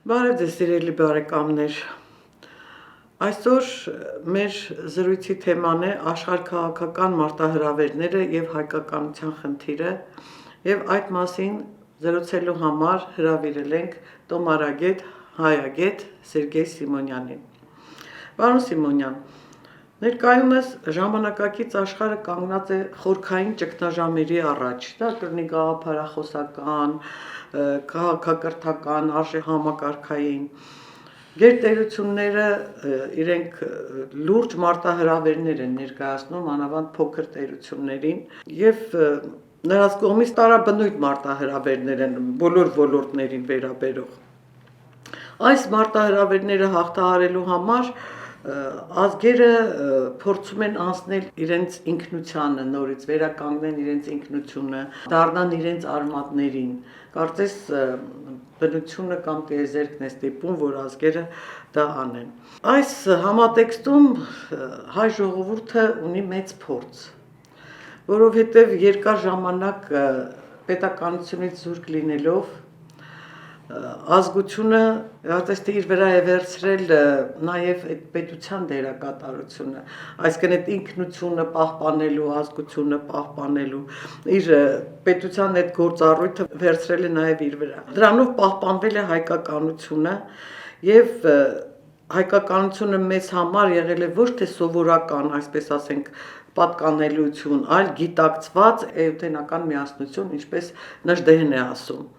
Բարև ձեզ սիրելի բարեկամներ։ Այսօր մեր զրույցի թեման է աշխարհքաղաքական մարտահրավերները եւ հայկականության խնդիրը եւ այդ մասին զրուցելու համար հրավիրել ենք տոմարագետ, հայագետ Սերգեյ Սիմոնյանին։ Պարոն Սիմոնյան, ներկայումս ժամանակակից աշխարհը կանգնած է խորքային ճգնաժամերի առաջ, դա կլինի գաղափարախոսական, քաղաքակրթական, արժեհամակարգային գերտերությունները իրենք լուրջ մարտահրավերներ են ներկայացնում անավանդ փոքր տերություններին եւ նրանց կողմից տարաբնույթ մարտահրավերներ են բոլոր ոլորտներին վերաբերող։ Այս մարտահրավերները հաղթահարելու համար ազգերը փորձում են անցնել իրենց ինքնությանը, նորից վերականգնեն իրենց ինքնությունը, դառնան իրենց արմատներին։ Կարծես բնությունը կամ տիեզերքն է ստիպում, որ ազգերը դա անեն։ Այս համատեքստում հայ ժողովուրդը ունի մեծ փորձ, որովհետև երկար ժամանակ պետականությունից զուրկ լինելով ազգությունը հատեստ իր վրա է վերցրել նաև այդ պետության դերակատարությունը, այսինքն այդ ինքնությունը պահպանելու, ազգությունը պահպանելու, իր պետության այդ գործառույթը վերցրել է նաև իր վրա։ Դրանով պահպանվել է հայկականությունը եւ հայկականությունը մեզ համար եղել է ոչ թե սովորական, այսպես ասենք, պատկանելություն, այլ գիտակցված էութենական միասնություն, ինչպես Նժդեհն է ասում։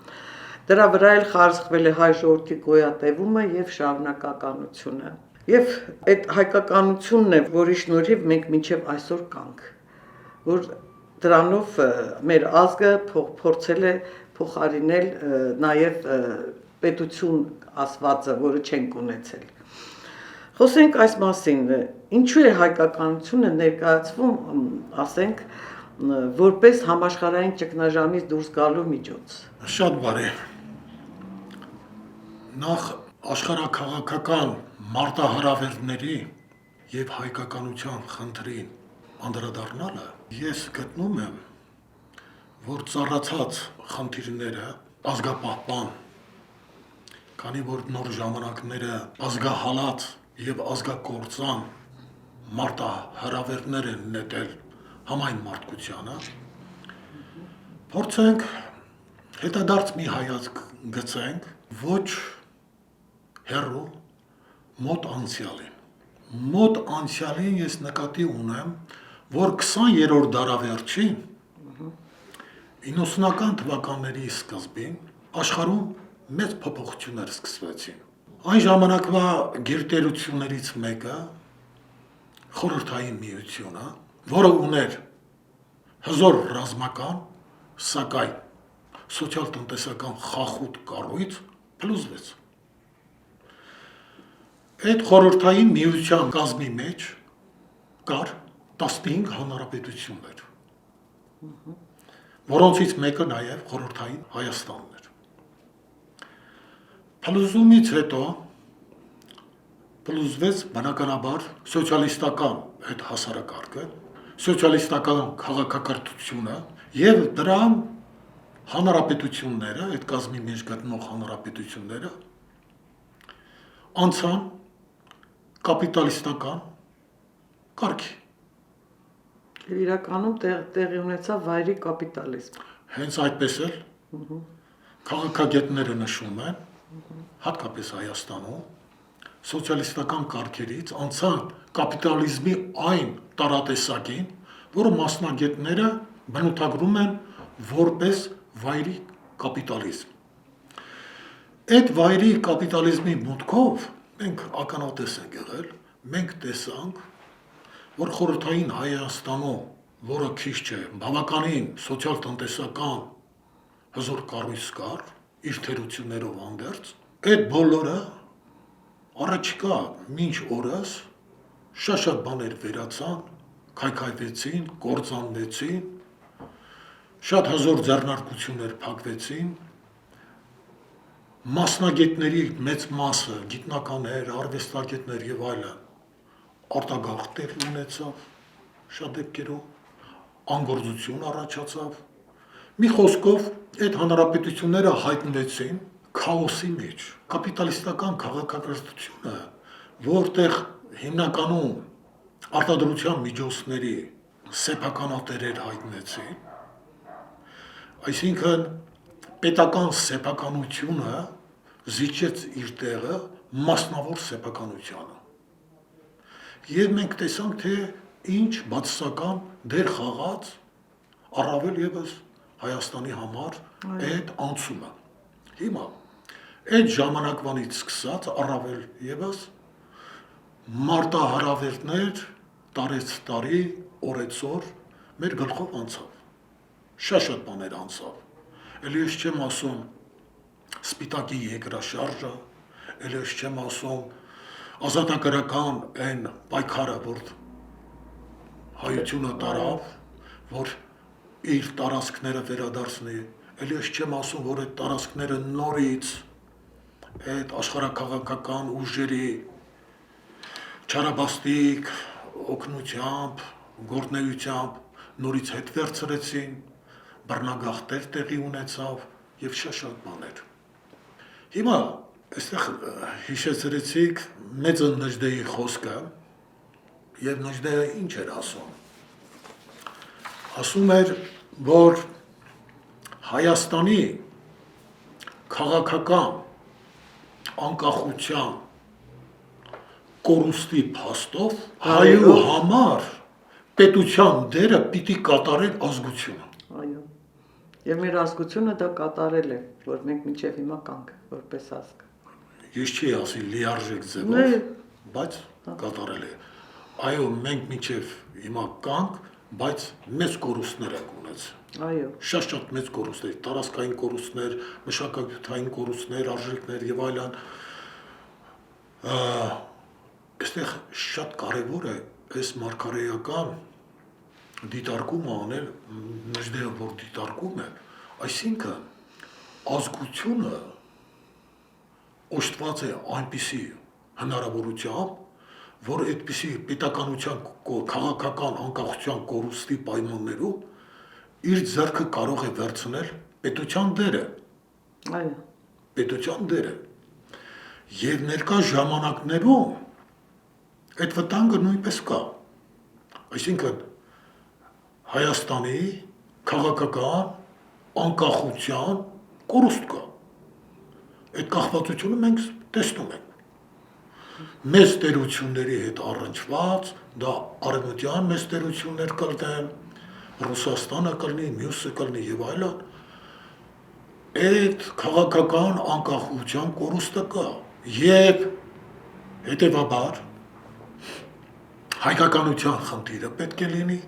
Դրա վրա էլ խարսխվել է հայ ժողովրդի գոյատևումը եւ շարունակականությունը։ Եվ այդ հայկականությունն է, որի շնորհիվ մենք մինչև այսօր կանք, որ դրանով մեր ազգը փորձել է փոխարինել նաեւ պետություն ասվածը, որը չենք ունեցել։ Խոսենք այս մասին, ինչու է հայկականությունը ներկայացվում, ասենք, որպես համաշխարհային ճգնաժամից դուրս գալու միջոց։ Շատ բարի։ Նախ աշխարհաքաղաքական մարտահրավերների եւ հայկականության խնդրին անդրադառնալը ես գտնում եմ, որ ծառացած խնդիրները ազգապահպան, քանի որ նոր ժամանակները ազգահալած եւ ազգակործան մարտահրավերներ են նետել համայն մարդկությանը, փորձենք հետադարձ մի հայացք գցենք ոչ հեռու մոտ անցյալին։ Մոտ անցյալին ես նկատի ունեմ, որ 20-րդ դարավերջին 90-ական թվականների սկզբին աշխարհում մեծ փոփոխություններ սկսվեցին։ Այն ժամանակվա գերտերություններից մեկը Խորհրդային Միությունը, որը ուներ հզոր ռազմական, սակայն սոցիալ-տնտեսական խախուտ կառույց, փլուզվեց։ Այդ Խորհրդային Միության կազմի մեջ կար 15 հանրապետություններ, որոնցից մեկը նաև Խորհրդային Հայաստանն էր։ Փլուզումից հետո փլուզվեց բնականաբար սոցիալիստական այդ հասարակարգը, սոցիալիստական քաղաքակրթությունը եւ դրան հանրապետությունները, այդ կազմի մեջ գտնող հանրապետությունները անցան կապիտալիստական կարգի։ Իրականում տեղի ունեցավ վայրի կապիտալիզմ։ Հենց այդպես էլ քաղաքագետները նշում են, հատկապես Հայաստանում, սոցիալիստական կարգերից անցան կապիտալիզմի այն տարատեսակին, որը մասնագետները բնութագրում են որպես վայրի կապիտալիզմ։ Այդ վայրի կապիտալիզմի մուտքով մենք ականատես ենք եղել, մենք տեսանք, որ Խորհրդային Հայաստանում, որը քիչ չէ, բավականին սոցիալ-տնտեսական հզոր կառույց կար, իր թերություններով անդերձ, այդ բոլորը առաջիկա մինչ օրս շատ բաներ վերացան, քայքայվեցին, կործանվեցին, շատ հզոր ձեռնարկություններ փակվեցին, մասնագետների մեծ մասը, գիտնականներ, արվեստագետներ եւ այլն, արտագաղթեր ունեցավ, շատ դեպքերում անգործություն առաջացավ։ Մի խոսքով այդ հանրապետությունները հայտնվեցին քաոսի մեջ, կապիտալիստական քաղաքակրթությունը, որտեղ հիմնականում արտադրության միջոցների սեփականատերեր հայտնեցին, այսինքն պետական սեփականությունը զիջեց իր տեղը մասնավոր սեփականությանը։ Եվ մենք տեսանք, թե ինչ բացասական դեր խաղաց առավել եւս Հայաստանի համար այդ անցումը։ Հիմա այդ ժամանակվանից սկսած առավել եւս մարտահրավերներ տարեց տարի, օրեցօր մեր գլխով անցավ։ Շատ բաներ անցավ։ Էլի ես չեմ ասում սպիտակի երկրաշարժը, էլի ես չեմ ասում ազատագրական այն պայքարը, որ հայությունը տարավ, որ իր տարածքները վերադարձնի, էլի ես չեմ ասում, որ այդ տարածքները նորից այդ աշխարհաքաղաքական ուժերի չարաբաստիկ օգնությամբ, գործնեությամբ նորից հետ վերցրեցին, բռնագաղթեր տեղի ունեցավ եւ շատ բաներ։ Հիմա այստեղ հիշեցրեցիք մեծը Նժդեի խոսքը եւ Նժդեը ինչ էր ասում։ Ասում էր, որ Հայաստանի քաղաքական անկախության կորուստի փաստով հայու համար պետության դերը պիտի կատարել ազգությունը։ Այո։ Եվ մեր ազգությունը դա կատարել է, որ մենք մինչև հիմա կանք որպես ազգ։ Ես չի ասի լիարժեք ձևով, բայց կատարել է։ Այո, մենք մինչև հիմա կանք, բայց մեծ կորուստներ ենք ունեցել։ Այո։ Շատ մեծ կորուստներ, տարածքային կորուստներ, մշակութային կորուստներ, արժեքներ եւ այլն։ Այստեղ շատ կարևոր է այս մարգարեական դիտարկումը անել, Նժդեը որ դիտարկում է, այսինքն ազգությունը օժտված է այնպիսի հնարավորությամբ, որ այդպիսի պետականության քաղաքական անկախության կորուստի պայմաններում իր ձեռքը կարող է վերցնել պետության դերը։ Այո։ Պետության դերը։ Եվ ներկա ժամանակներում այդ վտանգը նույնպես կա։ Այսինքն Հայաստանի քաղաքական անկախության կորուստ կա։ Այդ կախվածությունը մենք տեսնում ենք։ Մեծ տերությունների հետ առնչված, դա արևմտյան մեծ տերություններ կլինեն, Ռուսաստանը կլինի, մյուսը կլինի եւ այլն։ Այդ քաղաքական անկախության կորուստը կա եւ հետեւաբար հայկականության խնդիրը պետք է լինի,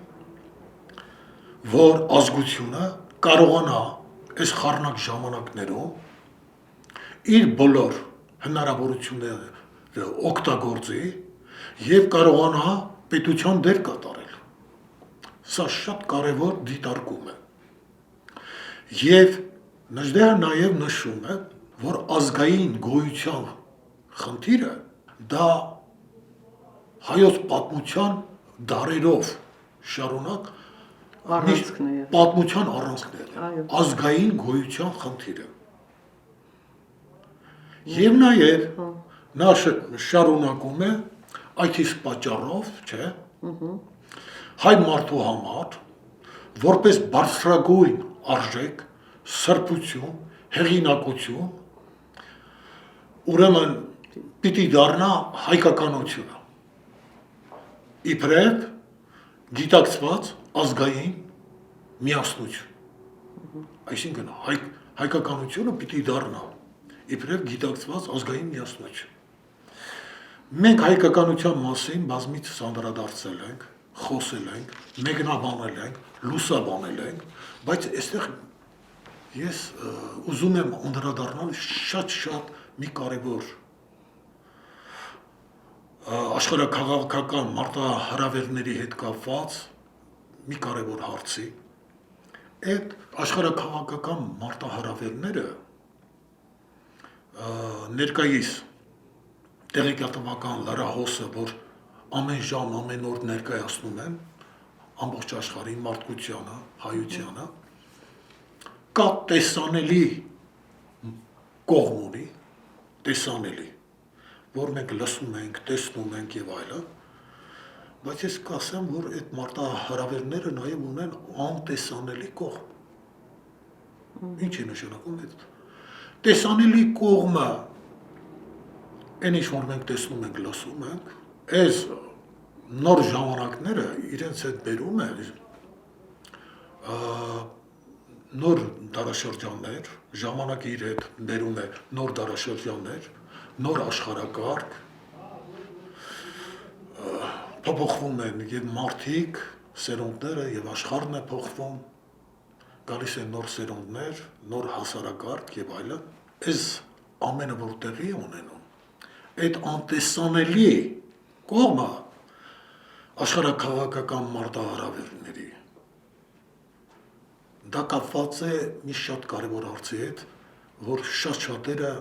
որ ազգությունը կարողանա այս խառնակ ժամանակներում իր բոլոր հնարավորությունները օգտագործի եւ կարողանա պետության դեր կատարել։ Սա շատ կարևոր դիտարկում է։ Եվ Նժդեը նաեւ նշում է, որ ազգային գոյության խնդիրը դա հայոց պատմության դարերով շարունակ Առանցքն է։ պատմության առանցքն է։ Այո։ Ազգային գոյության խնդիրը։ Եվ նաև նա շարունակում է այդ իսկ պատճառով, չէ՞, հայ մարդու համար որպես բարձրագույն արժեք, սրբություն, հեղինակություն, ուրեմն պիտի դառնա հայկականությունը։ Իբրև գիտակցված ազգային միասնություն։ Այսինքն հայկականությունը պիտի դառնա իբրև գիտակցված ազգային միասնություն։ Մենք հայկականության մասին բազմիցս անդրադարձել ենք, խոսել ենք, մեկնաբանել ենք, լուսաբանել ենք, բայց այստեղ ես ուզում եմ անդրադառնալ շատ մի կարևոր աշխարհաքաղաքական մարտահրավերների հետ կապված մի կարևոր հարցի։ Այդ աշխարհաքաղաքական մարտահրավերները ներկայիս տեղեկատվական լրահոսը, որ ամեն ժամ, ամեն օր ներկայացնում են ամբողջ աշխարհի մարդկությանը, հայությանը, կա տեսանելի կողմ ունի, տեսանելի, որ մենք լսում ենք, տեսնում ենք եւ այլն, բայց ես կասեմ, որ այդ մարտահրավերները նաեւ ունեն անտեսանելի կողմ։ Ինչ է նշանակում այդ տեսանելի կողմը, այն ինչ որ մենք տեսնում ենք, լսում ենք, այս նոր ժամանակները իրենց հետ բերում է նոր դարաշրջաններ, ժամանակը իր հետ բերում է նոր դարաշրջաններ, նոր աշխարհակարգ, փոփոխվում են եւ մարդիկ, սերունդները եւ աշխարհն է փոխվում, գալիս են նոր սերունդներ, նոր հասարակարգ եւ այլն, այս ամենը որ տեղի է ունենում, այդ անտեսանելի կողմը աշխարհաքաղաքական մարտահրավերների դա կապված է մի շատ կարևոր հարցի հետ, որ շատ շատերը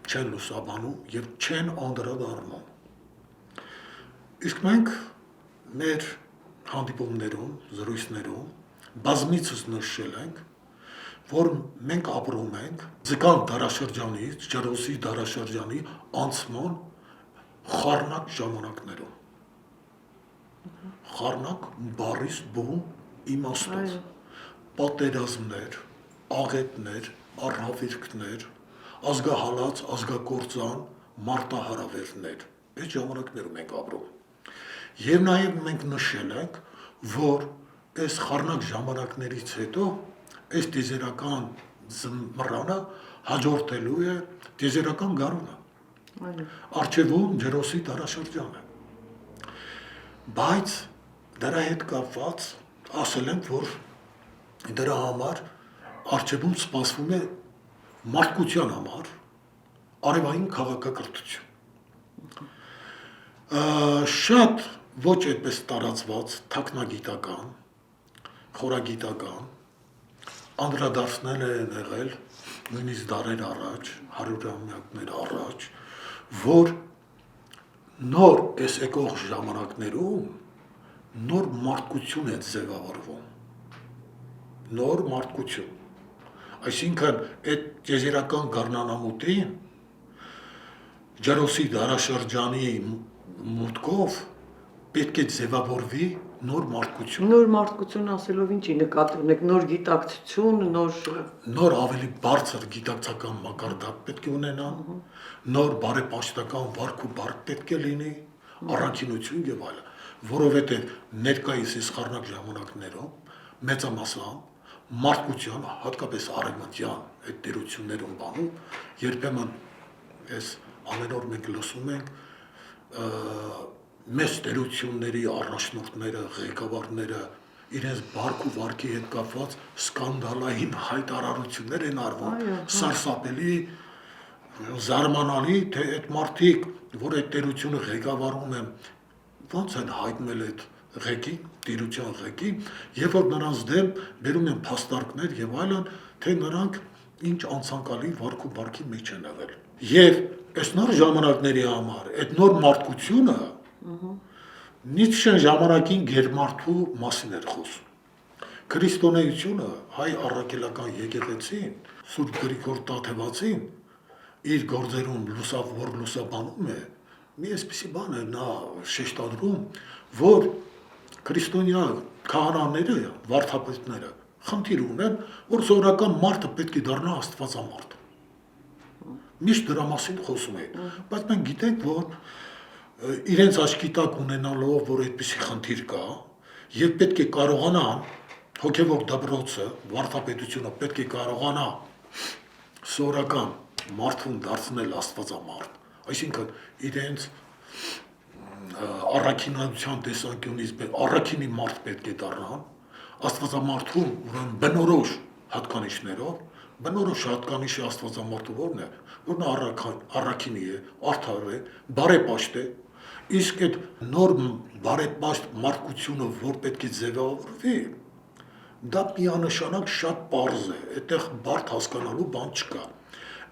չեն լուսաբանում եւ չեն անդրադառնում։ Իսկ մենք մեր հանդիպումներում, զրույցներում բազմիցս նշել ենք, որ մենք ապրում ենք ձգան դարաշրջանից, ջրոսի դարաշրջանի անցման խառնակ ժամանակներում։ Խառնակ բառից բուն իմաստով։ Պատերազմներ, աղետներ, առհավիրքներ, ազգահալած, ազգակործան, մարտահրավերներ, այդ ժամանակներում ենք ապրում։ Եվ նաև մենք նշել ենք, որ այս խառնակ ժամանակներից հետո այս տիեզերական զմռանը հաջորդելու է տիեզերական գարունը։ Առջևում ջրոսի դարաշրջանը։ Բայց դրա հետ կապված ասել ենք, որ դրա համար առջևում սպասվում է մարդկության համար արևային քաղաքակրթություն։ Շատ ոչ այդպես տարածված թաքնագիտական, խորագիտական անդրադարձներ են եղել նույնիսկ դարեր առաջ, հարյուրամյակներ առաջ, որ նոր այս եկող ժամանակներում նոր մարդկություն է ձևավորվում։ Նոր մարդկություն, այսինքն այդ տիեզերական գարնանամուտին ջրոսի դարաշրջանի մուտքով պետք է ձևավորվի նոր մարդկություն։ Նոր մարդկություն ասելով ինչի նկատի ունեք, նոր գիտակցություն, նոր ավելի բարձր գիտակցական մակարդակ պետք է ունենան, նոր բարեպաշտական վարք ու բարք պետք է լինի, առաքինություն եւ այլն, որովհետեւ ներկայիս այս խառնակ ժամանակներում մեծամասամբ մարդկության, հատկապես արևմտյան այդ տերություններում բանում, երբեմն այս ամեն օր մենք լսում ենք մեծ տերությունների առաջնորդները, ղեկավարները իրենց բարք ու վարքի հետ կապված սկանդալային հայտարարություններ են արվում, սարսափելի, զարմանալի, թե այդ մարդիկ, որ այդ տերությունը ղեկավարում են, ոնց են հայտնել այդ ղեկին, տիրության ղեկին, երբ որ նրանց դեմ բերում են փաստարկներ եւ այլն, թե նրանք ինչ անցանկալի վարք ու բարքի մեջ են եղել։ Եվ այս նոր ժամանակների համար այդ նոր մարդկությունը Նիցշեն ժամանակին գերմարդու մասին էր խոսում։ Քրիստոնեությունը, հայ առաքելական եկեղեցին, Սուրբ Գրիգոր Տաթևացին իր գործերում լուսաբանում է, մի այսպիսի բան է նա շեշտադրում, որ քրիստոնյա քահանաները, վարդապետները խնդիր ունեն, որ սովորական մարդը պետք է դառնա աստվածամարդ։ Միշտ դրա մասին խոսում է, բայց մենք գիտենք, որ իրենց աչքի տակ ունենալով, որ այդպիսի խնդիր կա, եւ պետք է կարողանան հոգեվոր դպրոցը, վարդապետությունը պետք է կարողանա սովորական մարդուն դարձնել աստվածամարդ, այսինքն իրենց առաքինության տեսանկյունից առաքինի մարդ պետք է դառնան, աստվածամարդում ուրեմն բնորոշ հատկանիշներով, բնորոշ հատկանիշի աստվածամարդու որն է, որ նա առաքինի է, արդար է, բարեպաշտ է, իսկ այդ նոր բարեպաշտ մարդկությունը, որ պետք է ձևավորվի, դա միանշանակ շատ պարզ է, այդտեղ բարդ հասկանալու բան չկա։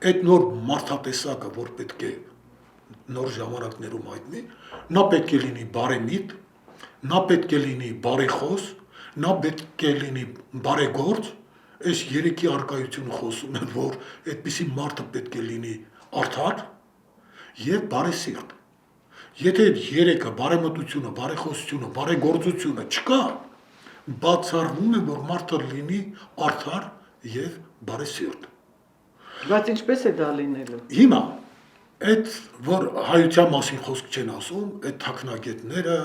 Այդ նոր մարդատեսակը, որ պետք է նոր ժամանակներում հայտնի, նա պետք է լինի բարեմիտ, նա պետք է լինի բարեխոս, նա պետք է լինի բարեգործ այս երեքի արկայությունը խոսում են, որ այդպիսի մարդը պետք է լինի արդար եւ բարեսիրտ։ Եթե այդ երեքը բարեմտությունը, բարեխոսությունը, բարեգործությունը չկա, բացառվում է, որ մարդը լինի արդար եւ բարեսիրտ։ Բայց ինչպես է դա լինելու։ Հիմա այդ որ հայության մասին խոսք չեն ասում, այդ թաքնագետները,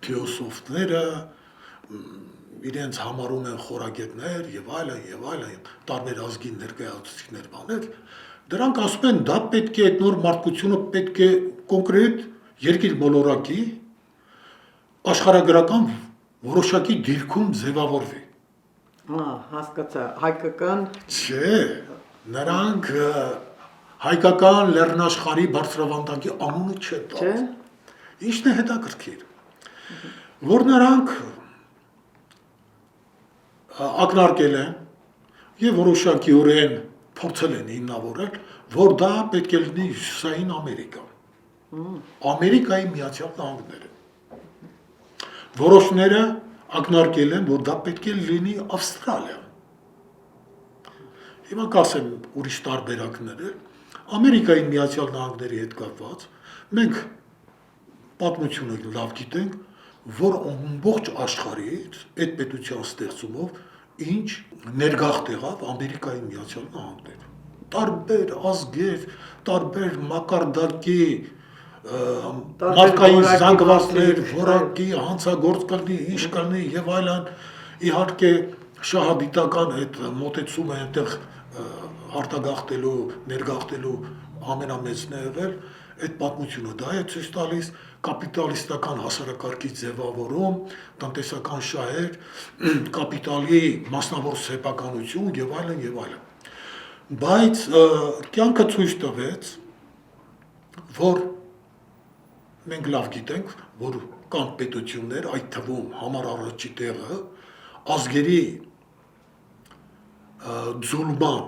թեոսոֆները իրենց համարում են խորագետներ եւ այլն, տարբեր ազգին ներկայացուցիչներ բաներ, դրանք ասում են դա պետք է այդ նոր մարդկությունը պետք է կոնկրետ երկիր մոլորակի աշխարհագրական որոշակի դիրքում ձևավորվի։ Հասկացա, հայկական Չէ, նրանք հայկական լեռնաշխարհի բարձրավանդակի անունը չէ տա։ չէ։ Ինչն է հետաքրքիր, որ նրանք ակնարկել են եւ որոշակիորեն փորձել են հիմնավորել, որ դա պետք է լինի Հյուսիսային Ամերիկա։ Ամերիկայի Միացյալ Նահանգները։ Որոշները ակնարկել են, որ դա պետք է լինի Ավստրալիա։ Հիմա կասեմ ուրիշ տարբերակներ, Ամերիկայի Միացյալ Նահանգների հետ կապված, մենք պատմությունը լավ գիտենք, որ ամբողջ աշխարհից այդ պետության ստեղծումով ինչ ներգաղթ եղավ Ամերիկայի Միացյալ Նահանգներ։ Տարբեր ազգեր, տարբեր մակարդակի մարդկային զանգվածներ, որակի հանցագործ կլինի, ինչ կլինի եւ այլն, իհարկե շահադիտական այդ մոտեցումը այնտեղ արտագաղթելու, ներգաղթելու ամենամեծն է եղել, այդ պատմությունը դա է ցույց տալիս կապիտալիստական հասարակարգի ձևավորում, տնտեսական շահեր, կապիտալի մասնավոր սեփականություն եւ այլն եւ այլն։ Բայց կյանքը ցույց տվեց, որ մենք լավ գիտենք, որ կան պետություններ, այդ թվում համար առաջի տեղը ազգերի ձուլման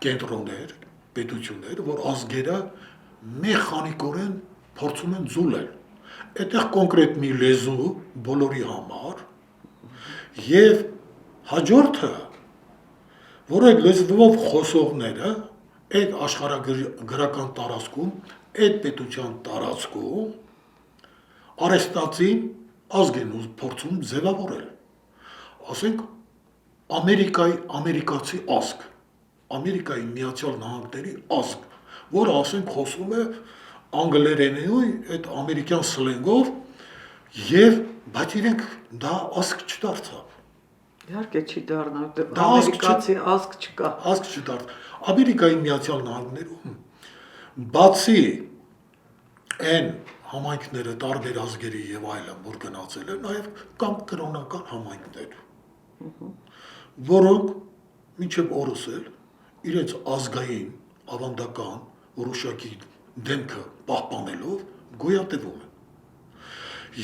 կենտրոններ, պետություններ, որ ազգերը մեխանիկորեն փորձում են ձուլել։ Այդտեղ կոնկրետ մի լեզու բոլորի համար եւ հաջորդը, որ այդ լեզվով խոսողները այդ աշխարհագրական տարածքում, այդ պետության տարածքում արեստացին ազգ են փորձում ձևավորել։ Ասենք ամերիկացի ազգ, Ամերիկայի Միացյալ Նահանգների ազգ, որը ասենք խոսում է անգլերենի այդ ամերիկյան սլենգով եւ բայց իրենք դա ազգ չդարձավ։ Իհարկե չի դառնա, Դա ամերիկացի ազգ չկա։ Ազգ չդարձավ։ Ամերիկայի Միացյալ Նահանգներում բացի այն համայնքները տարբեր ազգերի եւ այլն, որ գնացել են, նաեւ կան կրոնական համայնքներ, որոնք մինչև օրս էլ իրենց ազգային ավանդական որոշակի դեմքը պահպանելով գոյատևում են։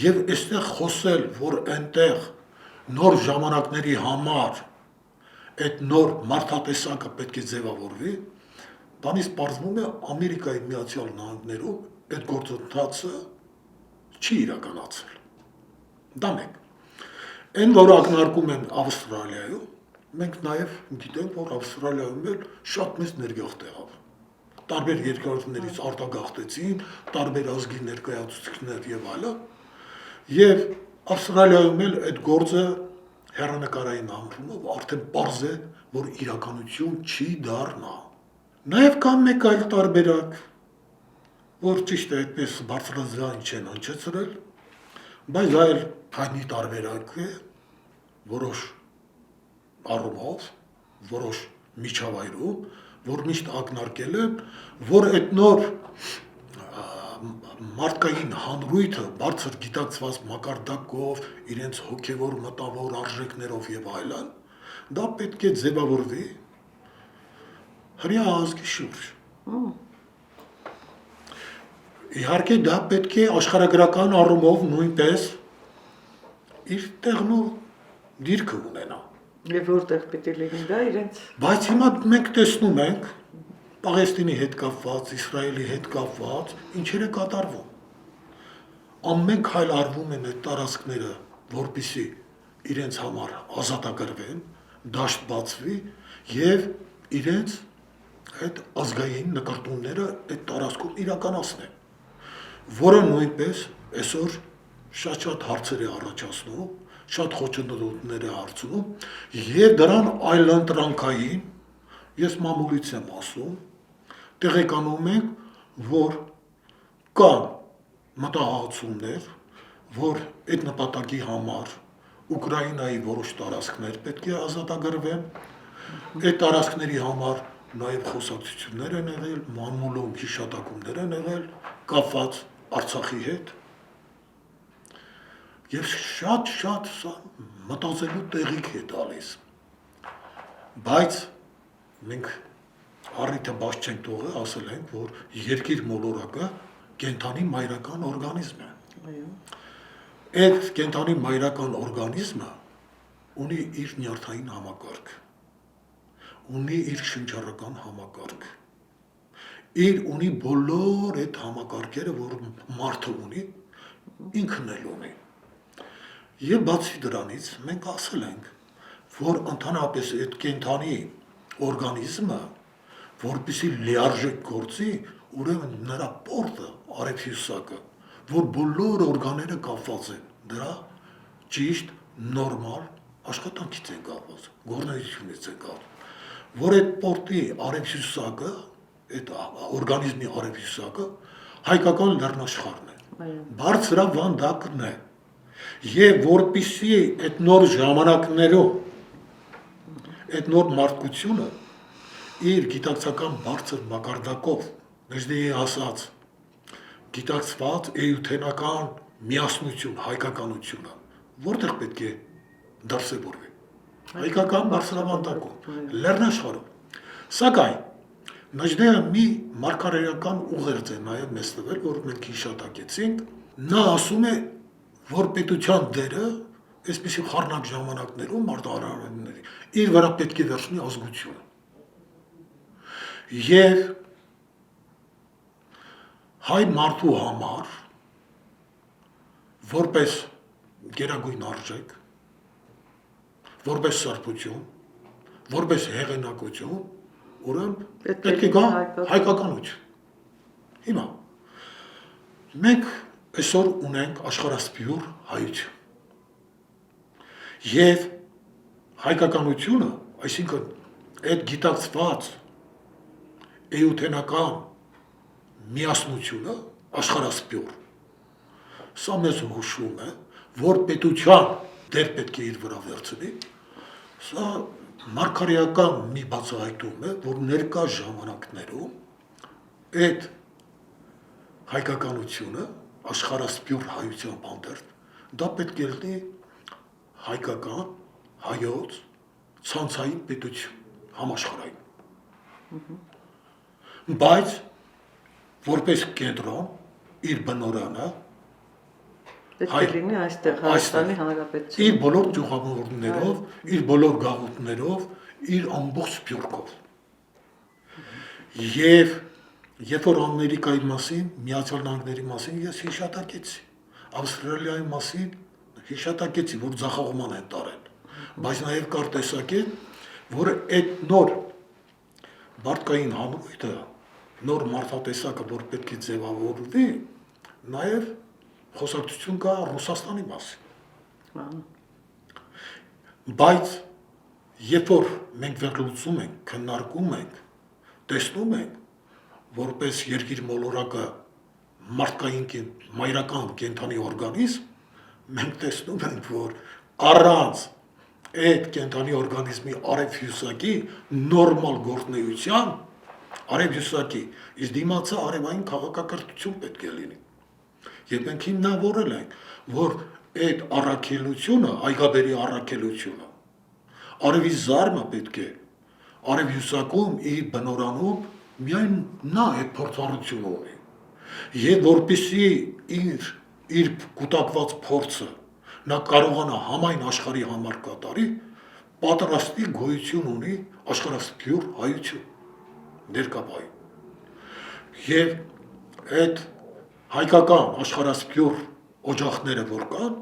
Եվ այստեղ խոսել, որ այնտեղ նոր ժամանակների համար այդ նոր մարդատեսակը պետք է ձևավորվի, բանից պարզվում է Ամերիկայի Միացյալ Նահանգներում այդ գործընթացը չի իրականացել։ Դա մեկ։ Այն, որ ակնարկում են Ավստրալիայում, մենք նաև գիտենք, որ Ավստրալիայում էլ շատ մեծ ներգաղթ եղավ։ Տարբեր երկրներից արտագաղթեցին, տարբեր ազգի ներկայացուցիչներ եւ այլն, եւ Ավստրալիայում էլ այդ գործը հեռանկարային համարումով արդեն պարզ է, որ իրականություն չի դառնա։ Նաև կան մեկ այլ տարբերակ, որ ճիշտ է այդպես բարձրաձայն չեն հնչեցրել, բայց այլ հայտնի տարբերակ է որոշ առումով, որոշ միջավայրում, որ միշտ ակնարկել են, որ այդ նոր մարդկային հանրույթը բարձր գիտակցված մակարդակով, իրենց հոգևոր մտավոր արժեքներով եւ այլն, դա պետք է ձևավորվի հրյա ազգի շուրջ։ Իհարկե դա պետք է աշխարհագրական առումով նույնպես իր տեղն ու դիրքը ունենա։ Եվ որտեղ պետք է լինի դա իրենց։ Բայց հիմա մենք տեսնում ենք Պաղեստինի հետ կապված, Իսրայելի հետ կապված, ինչեր է կատարվում։ Ամեն քայլ արվում են այդ տարածքները, որպեսզի իրենց համար ազատագրվեն, դաշտ բացվի եւ իրենց այդ ազգային նկարտումները այդ տարածքում իրականացնեն, որը նույնպես այսօր շատ հարցեր է առաջացնում, շատ խոչընդոտներ է հարցնում եւ դրան այլընտրանքային ես մամուլից եմ ասում, տեղեկանում ենք, որ կան մտահղացումներ, որ այդ նպատակի համար Ուկրաինայի որոշ տարածքներ պետք է ազատագրվեն, այդ տարածքների համար նաև խոսակցություններ են եղել, մամուլում հիշատակումներ են եղել, կապված Արցախի հետ, եւ շատ սա մտածելու տեղիք է տալիս, բայց մենք առիթը բաց չենք թողել, ասել ենք, որ երկիր մոլորակը կենդանի մայրական օրգանիզմ է։ Այդ կենդանի մայրական օրգանիզմը ունի իր նյարդային համակարգ, ունի իր շնչառական համակարգ, ունի բոլոր այդ համակարգերը, որ մարդը ունի, ինքն էլ ունի։ Եվ բացի դրանից մենք ասել ենք, որ ընդհանրապես այդ կենդանի օրգանիզմը, որպեսզի լիարժեք գործի, ուրեմն նրա պորտը, արևհյուսակը, որ բոլոր օրգանները կապված են դրա ճիշտ, նորմալ աշխատանքից են կապված, գործունեությունից են կապված, որ այդ պորտի արևհյուսակը, այդ օրգանիզմի արևհյուսակը հայկական լեռնաշխարհն է, բարձրավանդակն է, եւ որպեսզի այդ նոր ժամանակներով, այդ նոր մարդկությունը իր գիտակցական բարձր մակարդակով, մեջնեի ասած, գիտակցված էյութենական միասնություն, հայկականությունը, որտեղ պետք է դրսևորվի, հայկական բարձրավանդակում, լեռնաշխարհում, սակայն Նաջդեը մի մարգարեական ուղերձ է նաև մեզ տվել, որ մենք հիշատակեցինք, նա ասում է, որ պետության դերը, այսպիսի խառնակ ժամանակներում մարտահրավերների, իր վրա պետք է վերցնի ազգությունը։ Եվ հայ մարդու համար, որպես գերագույն արժեք, որպես սրբություն, որպես հեղինակություն, ուրեմն պետք է գա հայկականություն։ Հիմա մենք այսօր ունենք աշխարհասփյուր հայություն։ Եվ հայկականությունը, այսինքն այդ գիտակցված էյութենական միասնությունը աշխարհասփյուր, սա մեզ հուշում է, որ պետության դեր պետք է իր վրա վերցնի, սա մարգարեական մի բացահայտում է, որ ներկա ժամանակներում այդ հայկականությունը, աշխարհասփյուր հայության բանդերտ, դա պետք է լինի հայկական, հայոց, ցանցային պետություն, համաշխարհային։ Բայց որպես կենտրոն իր բնորանը պետք է լինի այստեղ Հայաստանի Հանրապետություն։ Իր բոլոր ճյուղավորներով, իր բոլոր գաղութներով, իր ամբողջ սփյուռքով։ Եվ երբ որ Ամերիկայի մասին, Միացյալ Նահանգների մասին ես հիշատակեցի, Ավստրալիայի մասին հիշատակեցի, որ ձախողման են տարել, բայց նաև կար տեսակետ, որ այդ նոր մարդկային հանույթը, նոր մարդատեսակը, որ պետք է ձևավորվի, նաև խոսակցություն կա Ռուսաստանի մասին։ Բայց երբ որ մենք վերլուծում ենք, քննարկում ենք, տեսնում ենք, որպես երկիր մոլորակը մարդկային մայրական կենդանի օրգանիզմ, մենք տեսնում ենք, որ առանց այդ կենդանի օրգանիզմի արևհյուսակի նորմալ գործունեության, արևհյուսակի, իսկ դիմացը արևային քաղաքակրթություն պետք է լինի։ Եվ մենք հիմնավորել ենք, որ այդ առաքելությունը, այգաբերի առաքելությունը, արևի զարմը պետք է արևհյուսակում իր բնորանում միայն նա այդ փորձառությունը ունի։ Եվ որպեսզի իր կուտակված փորձը նա կարողանա համայն աշխարհի համար կատարի, պատրաստի գոյություն ունի աշխարհասփյուր հայություն ներկայ։ Եվ այդ հայկական աշխարհասփյուր օջախները որ կան,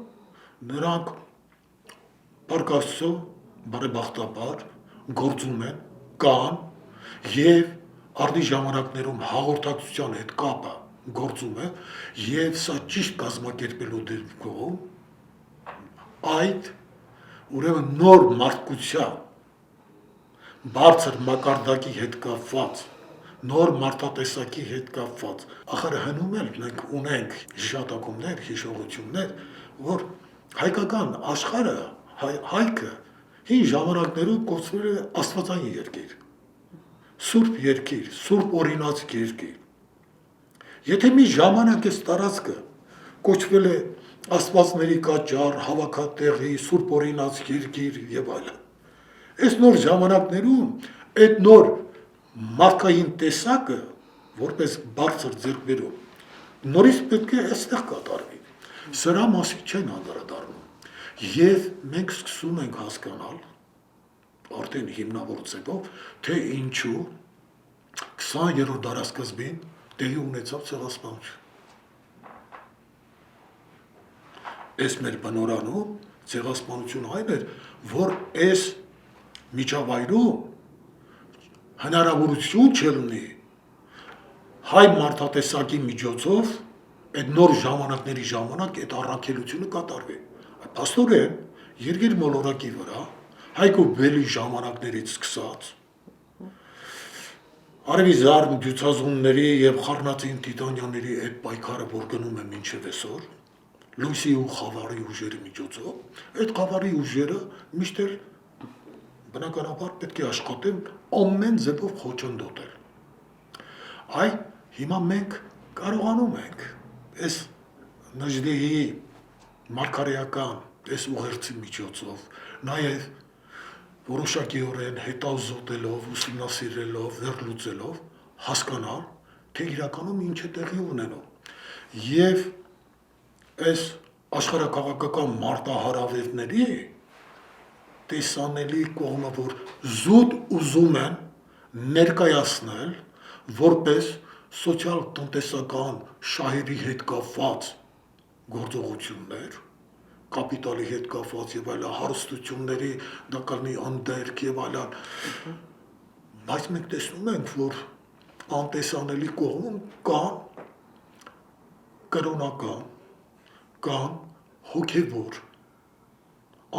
նրանք Փառք Աստծո բարեբախտաբար գործում են, կան եւ արդի ժամանակներում հաղորդակցության հետ կապը գործում է եւ սա ճիշտ կազմակերպելու դեպքում այդ ուրեմն նոր մարդկության բարձր մակարդակի հետ կապված նոր մարդատեսակի հետ կապված ախր հնում էլ մենք ունենք հիշատակումներ, հիշողություններ, որ հայկական աշխարհը հայքը հին ժամանակներում կոչվել է աստվածային երկիր, սուրբ երկիր, սուրբ օրինացք երկիր։ Եթե մի ժամանակ այս տարածքը կոչվել է աստվածների կաճառ, հավաքատեղի, սուրբ օրինացք երկիր եւ այլն, այս նոր ժամանակներում այդ նոր մարդկային տեսակը որպես բարձր ձեռքբերում նորից պետք է այստեղ կատարվի։ Սրա մասին չեն անդրադառնում եւ մենք սկսում ենք հասկանալ արդեն հիմնավոր ձևով թե ինչու 20-րդ դարաշրջանին տեղի ունեցավ ցեղասպանություն։ Այս մեր բնորանում ցեղասպանությունը այն էր, որ այս միջավայրում հնարավորություն չլինի հայ մարդատեսակի միջոցով այդ նոր ժամանակների ժամանակ այդ առաքելությունը կատարվի։ Փաստորեն երկիր մոլորակի վրա Հայկո Բելի ժամանակներից սկսած Արևի զարմ դյուցազունների եւ խառնածին տիտանյանների այդ պայքարը որ գնում է մինչև այսօր լույսի ու խավարի ուժերի միջոցով, այդ խավարի ուժերը միշտ էլ բնականաբար պետք է աշխատեն ամեն ձևով խոչընդոտել։ Այ հիմա մենք կարողանում ենք այս Նժդեհի մարգարեական այս ուղերձի միջոցով, նաև որոշակիորեն հետազոտելով, ուսումնասիրելով, վերլուծելով հասկանալ, թե իրականում ինչ է տեղի ունենում։ Եվ այս աշխարհակաղակական մարտահրավերների տեսանելի կողմը, որ զուտ ուզում են ներկայացնել որպես սոցիալ-տնտեսական շահերի հետ կապված գործողություններ, կապիտալի հետ կապված եւ այլ հարստությունների դա կլինի անդերք եւ այլն, բայց մենք տեսնում ենք, որ անտեսանելի կողմում կան կրոնական, կան հոգևոր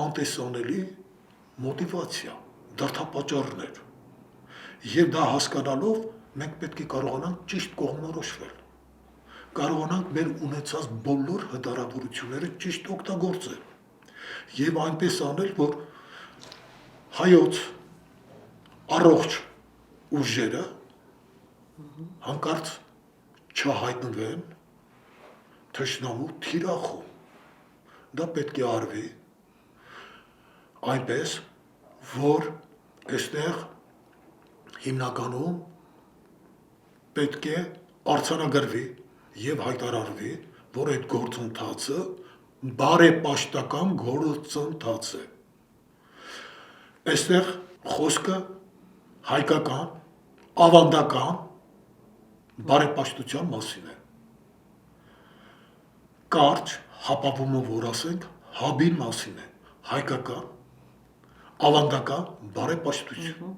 անտեսանելի մոտիվացիա, դրդապատճառներ։ Եվ դա հասկանալով մենք պետք է կարողանանք ճիշտ կողմնորոշվել, կարողանանք մեր ունեցած բոլոր հնարավորությունները ճիշտ օգտագործել եւ այնպես անել, որ հայոց առողջ ուժերը հանկարծ չհայտնվեն թշնամու թիրախում։ Դա պետք է արվի այնպես, որ այստեղ հիմնականում պետք է արձանագրվի եւ հայտարարվի, որ այդ գործընթացը բարեպաշտական գործընթաց է։ Այստեղ խոսքը հայկական, ավանդական բարեպաշտության մասին է։ Կարճ հապավումը, որ ասենք, հաբի մասին է, հայկական, ավանդական բարեպաշտություն։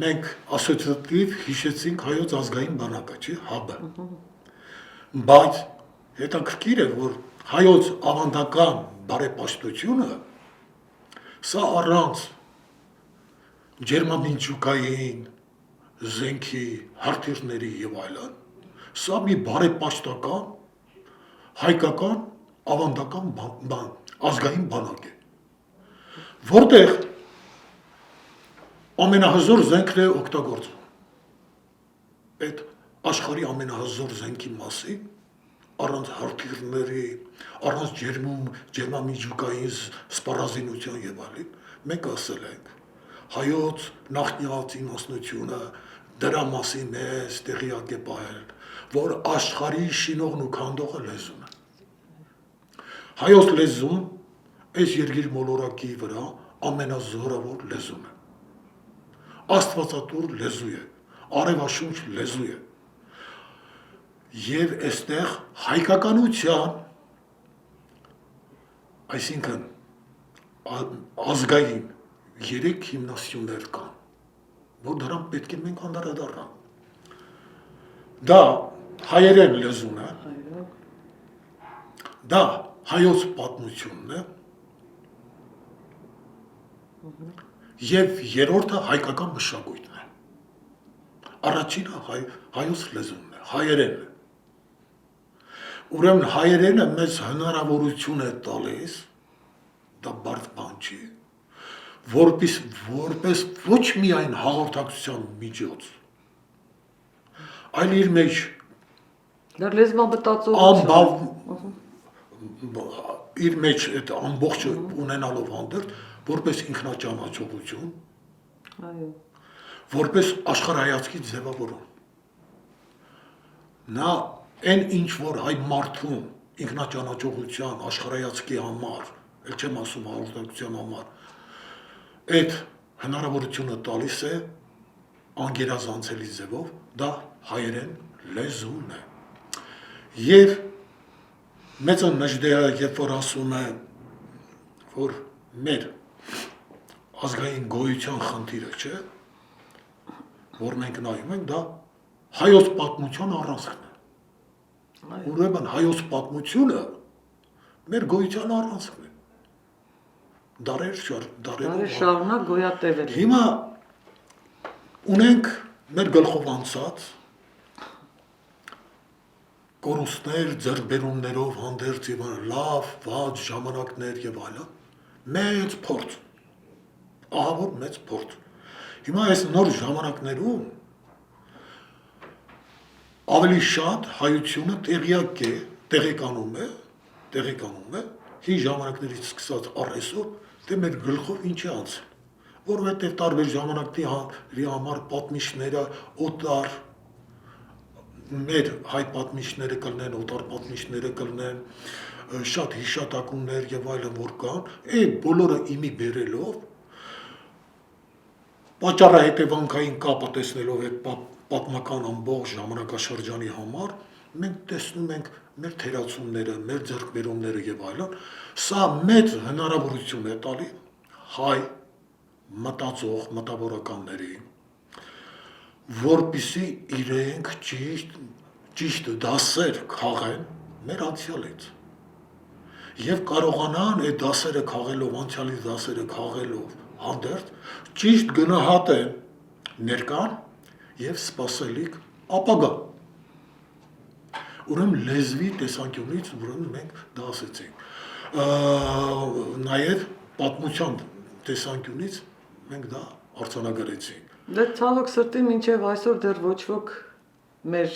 Մենք ասոցիատիվ հիշեցինք հայոց ազգային բանակը, չի, հաբը։ Բայց հետաքրքիր է, որ հայոց ավանդական բարեպաշտությունը սա առանց ջերմամիջուկային զենքի, հրթիռների եւ այլն, սա մի բարեպաշտական հայկական ավանդական ազգային բանակ է, որտեղ ամենահզոր զենքն է օգտագործվում։ Այդ աշխարհի ամենահզոր զենքի մասին առանց հրթիռների, առանց ջերմամիջուկային սպառազինության եւ այլն, մենք ասել ենք հայոց նախնյաց իմաստնությունը դրա մասին մեզ տեղյակ է պահել, որ աշխարհի շինողն ու քանդողը լեզուն է։ Հայոց լեզուն այս երկիր մոլորակի վրա ամենազորավոր լեզուն է։ Աստվածատուր լեզու է, արևաշունչ լեզու է։ Եվ այստեղ հայկականության, այսինքն ազգային 3 հիմնասյուներ կան, որ դրան պետք է մենք անդրադառնանք։ Դա հայերեն լեզուն է, դա հայոց պատմությունն է, եւ երրորդը հայկական մշակույթն է։ Առաջինը հայոց լեզունն է, հայերենն է։ Ուրեմն հայերենը մեզ հնարավորություն է տալիս, դա բարդ բան չի, որպես ոչ միայն հաղորդակցության միջոց, այլ իր մեջ Դա լեզվամտածողություն, իր մեջ այդ ամբողջը ունենալով հանդերձ, որպես ինքնաճանաչողություն, որպես աշխարհայացքի ձևավորում։ Նա այն ինչ որ հայ մարդուն ինքնաճանաչողության աշխարհայացքի համար, ել չեմ ասում հաղորդակցության համար, այդ հնարավորությունը տալիս է անգերազանցելի ձևով, դա հայերեն լեզուն է։ Եվ մեծը Նժդեհը երբ որ ասում է, որ մեր ազգային գոյության խնդիրը չէ, որ մենք նայում ենք, դա հայոց պատմության առանցքն է։ Ուրեմն հայոց պատմությունը մեր գոյության առանցքն է։ Դարեր շարունակ գոյատևել։ Հիմա ունենք մեր գլխով անցած կորուստներ, ձեռքբերումներով հանդերձ եւ լավ, վատ ժամանակներ եւ այլն, մեծ փորձ, ահավոր մեծ փորձ։ Հիմա այս նոր ժամանակներում ավելի շատ հայությունը տեղեկանում է, հին ժամանակներից սկսած առ այսօր, թե մեր գլխով ինչ է անցել, որովհետև տարբեր ժամանակների համար պատմիչները օտար, մեր հայ պատմիչները կլնեն, օտար պատմիչները կլնեն, շատ հիշատակումներ եւ այլն որ կան, այդ բոլորը իմի բերելով, պատճառահետևանքային կապը տեսնելով այդ պատմական ամբողջ ժամանակաշրջանի համար, մենք տեսնում ենք մեր թերացումները, մեր ձեռքբերումները եւ այլն, սա մեծ հնարավորություն է տալի հայ մտածող մտավորականներին, որպեսզի իրենք ճիշտ դասեր քաղեն մեր անցյալից եւ կարողանան այդ դասերը քաղելով, անցյալի դասերը քաղելով հանդերձ ճիշտ գնահատեն ներկան եւ սպասելիք ապագա։ Ուրեմն լեզվի տեսանկյունից մենք դա ասեցինք։ Նաեւ պատմության տեսանկյունից մենք դա արձանագրեցինք։ Դե ցավոք սրտի մինչև այսօր դեռ ոչ ոք մեր,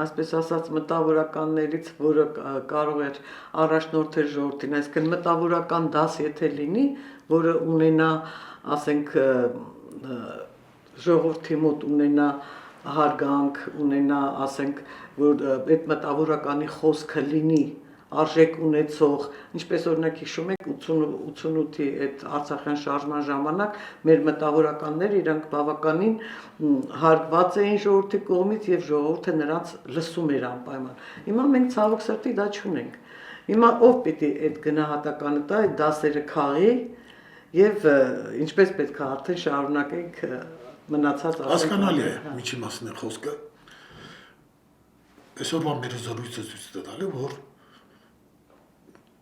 այսպես ասած, մտավորականներից, որը կարող էր առաջնորդել ժողովրդին, այսինքն մտավորական դաս եթե լինի, որը ունենա, ասենք, ժողովրդի մոտ ունենա հարգանք, ունենա, ասենք, որ այդ մտավորականի խոսքը լինի արժեք ունեցող, ինչպես օրինակ հիշում եք 88-ի այդ Արցախյան շարժման ժամանակ մեր մտավորականները իրանք բավականին հարգված էին ժողովրդի կողմից եւ ժողովուրդը նրանց լսում էր անպայման։ Հիմա մենք ցավոք սրտի դա չունենք։ Հիմա ով պիտի այդ գնահատականը տա, այդ դասերը քաղի եւ ինչպես պետք է արդեն շարունակենք մնացած հասկանալի է միջի մասն է խոսքը։ Այսօրվա մեր զրույցը ցույց տալու որ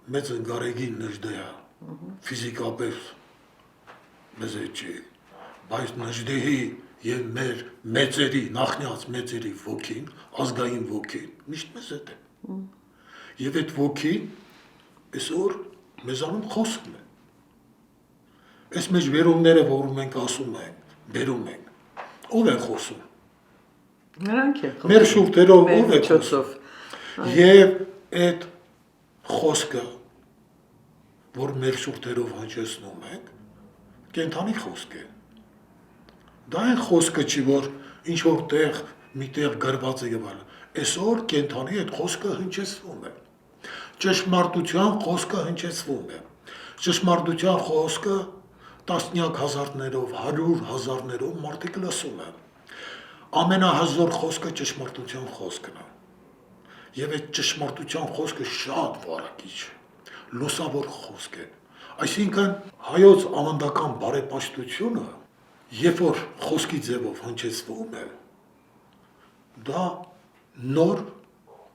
մեծ Գարեգին Նժդեհը ֆիզիկապես մեծ չի, բայց Նժդեհի եւ մեր մեծերի, նախնյաց մեծերի ոգին, ազգային ոգին, միշտ մեզ հետ է։ Եվ այդ ոգին այսօր մեզանում խոսում է։ Այս մեջ վերումները, որ մենք ասում ենք, բերում ենք, ով է խոսում։ Նրանք են։ Մեր շուրթերով ով է խոսում։ Եվ այդ խոսքը, որ մեր շուրթերով հնչեցնում ենք, կենթանի խոսք է։ Դա այն խոսքը չի, որ ինչ-որ տեղ, միտեղ գրված է եւ այլն։ Այսօր կենթանի այդ խոսքը հնչեցվում է։ Ճշմարտության խոսքը հնչեցվում է։ Ճշմարտության խոսքը տասնյակ հազարներով, 100,000-ներով մարդիկ լսում են։ Ամենահզոր խոսքը ճշմարտության խոսքն է։ Եվ այդ ճշմարտության խոսքը շատ վարակիչ է, լուսավոր խոսք է, Այսինքն հայոց ավանդական բարեպաշտությունը, երբ որ խոսքի ձևով հնչեցվում է, դա նոր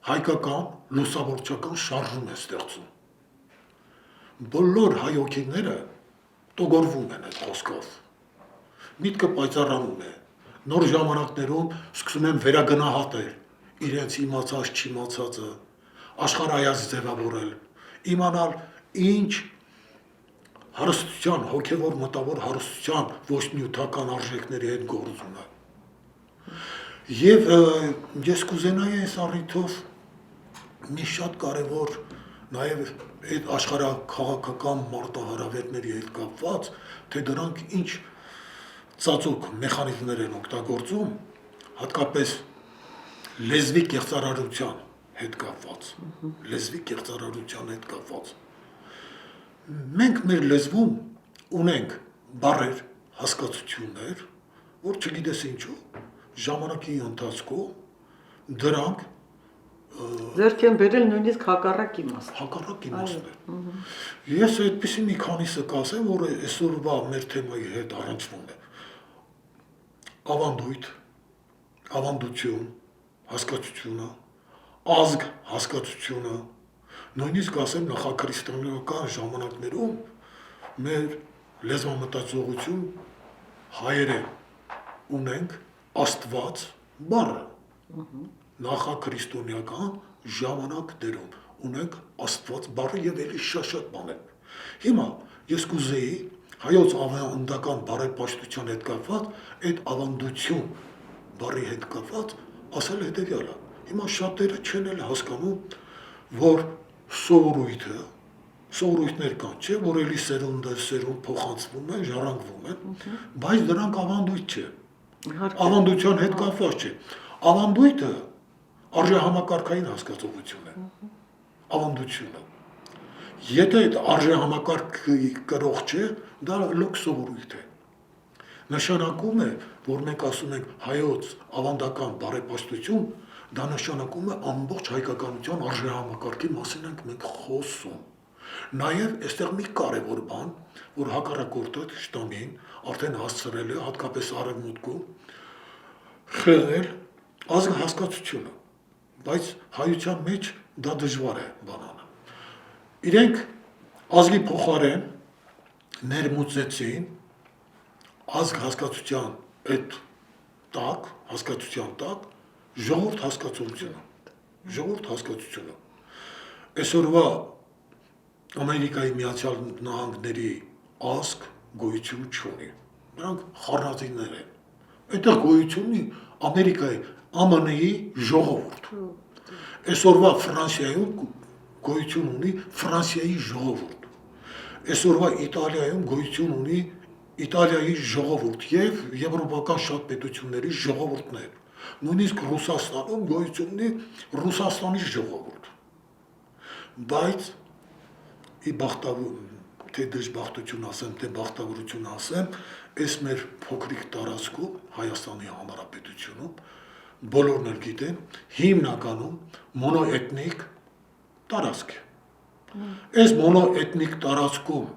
հայկական լուսավորչական շարժում է ստեղծում։ Բոլոր հայ հոգիները տոգորվում են այդ խոսքով։ Միտքը պայծառանում է։ Նոր ժամանակներում սկսում են վերագնահատել իրենց իմացած չիմացածը, աշխարհայաց ձևավորել, իմանալ ինչ հարստության, հոգևոր մտավոր հարստության ոչ նյութական արժեքների հետ գործում է։ Եվ ես կուզենայի այս առիթով մի շատ կարևոր նաև այդ աշխարհաքաղաքական մարտահրավերների հետ կապված, թե դրանք ինչ ծածուկ մեխանիզմներ են օգտագործում, հատկապես լեզվի կեղծարարության հետ կապված։ Մենք մեր լեզվում ունենք բառեր, հասկացություններ, որ չգիտես ինչու, ժամանակի ընթացքում դրանք Ձեռք են բերել նույնիսկ հակառակ իմաստներ։ Ես այդպիսի մի քանիսը կասեմ, որ այսօրվա մեր թեմայի հետ առնչվում է։ Ավանդույթ, ավանդություն, հասկացությունը, ազգ հասկացությունը, նույնիսկ ասեմ նախաքրիստոնեական ժամանակներում մեր լեզվամտածողություն հայերեն ունենք Աստված բառը, նախաքրիստոնեական ժամանակներում ունենք Աստված բառը եւ ելի շատ բաներ։ Հիմա ես կուզեի հայոց ավանդական բարեպաշտության հետ կապված այդ ավանդություն բառի հետ կապված ասել հետեւյալը։ Հիմա շատերը չեն էլ հասկանում, որ սովորույթներ կան, չէ, որ էլի սերունդ փոխանցվում են, ժառանգվում են, բայց դրանք ավանդույթ չէ։ Ավանդության հետ կապված չէ։ Ավանդույթը արժեհամակարգային հասկացողություն է։ Ավանդությունը։ Եթե այդ արժեհամակարգի կրող չէ, դա լոկ սովորույթ է։ Նշանակում է, որ մենք ասում ենք հայոց ավանդական բարեպաշտություն, դա նշանակում է ամբողջ հայկականության արժեհամակարգի մասին ենք մենք խոսում։ Նաև այստեղ մի կարևոր բան, որ հակառակորդը շտամին արդեն հասցրել է, հատկապես արևմուտքում, խեղել ազգ հասկացությունը, բայց հայության մեջ դա դժվար է բանանը։ Իրենք ազգի փոխարեն ներմուծեցին ազգ հասկացության այդ հասկացության տակ ժողովուրդ հասկացությունը։ Այսօրվա Ամերիկայի Միացյալ Նահանգների ազգ գոյություն չունի։ Նրանք խառնածիններ են։ Այդտեղ գոյություն ունի Ամերիկայի ԱՄՆ-ի ժողովուրդ։ Այսօրվա Ֆրանսիայում գոյություն ունի Ֆրանսիայի ժողովուրդ։ Այսօրվա Իտալիայում գոյություն ունի Իտալիայի ժողովուրդ եւ եվրոպական շատ պետությունների ժողովուրդներ։ Նույնիսկ Ռուսաստանում գոյություն ունի Ռուսաստանի ժողովուրդ։ Բայց ի թե դժբախտություն ասեմ, թե բախտավորություն ասեմ, այս մեր փոքրիկ տարածքում Հայաստանի Հանրապետությունում բոլորն էլ գիտեն, հիմնականում մոնոէթնիկ տարածք է։ Այս մոնոէթնիկ տարածքում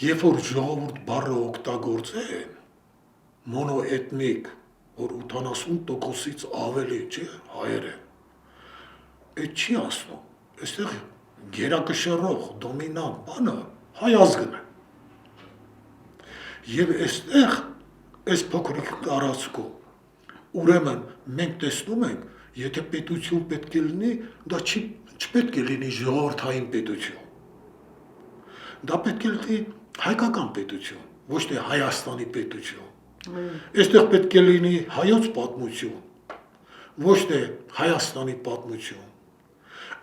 երբ որ ժողովուրդ բառը օգտագործեն, մոնոէթնիկ, որ 80%-ից ավելի չէ հայերը, այդ չի ասնում, այստեղ գերակշռող, դոմինանտ բանը հայ ազգն է։ Եվ այստեղ, այս փոքրիկ տարածքում, ուրեմն մենք տեսնում ենք, եթե պետություն պետք է լինի, դա չպետք է լինի ժողովրդային պետություն։ Դա պետք է լինի հայկական պետություն, ոչ թե Հայաստանի պետություն։ Այստեղ պետք է լինի հայոց պատմություն, ոչ թե Հայաստանի պատմություն։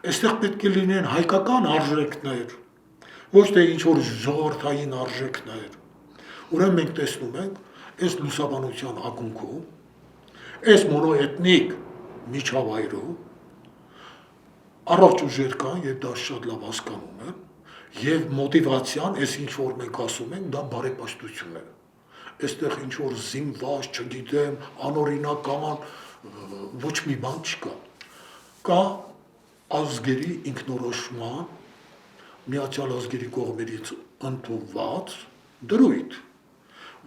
Այստեղ պետք է լինեն հայկական արժեքներ, ոչ թե ինչ-որ ժողովրդային արժեքներ։ Ուրեմն մենք տեսնում ենք, այս լուսաբանության ակունքում, այս մոնոէթնիկ միջավայրում առողջ ուժեր կան, եւ դա շատ լավ հասկանում են, եւ մոտիվացիան, այս ինչ որ մենք ասում ենք, դա բարեպաշտություն է։ Այստեղ ինչ որ զինված, չգիտեմ, անօրինական ոչ մի բան չկա։ Կա ազգերի ինքնորոշման Միացյալ Ազգերի կողմերից ընդունված դրույթ,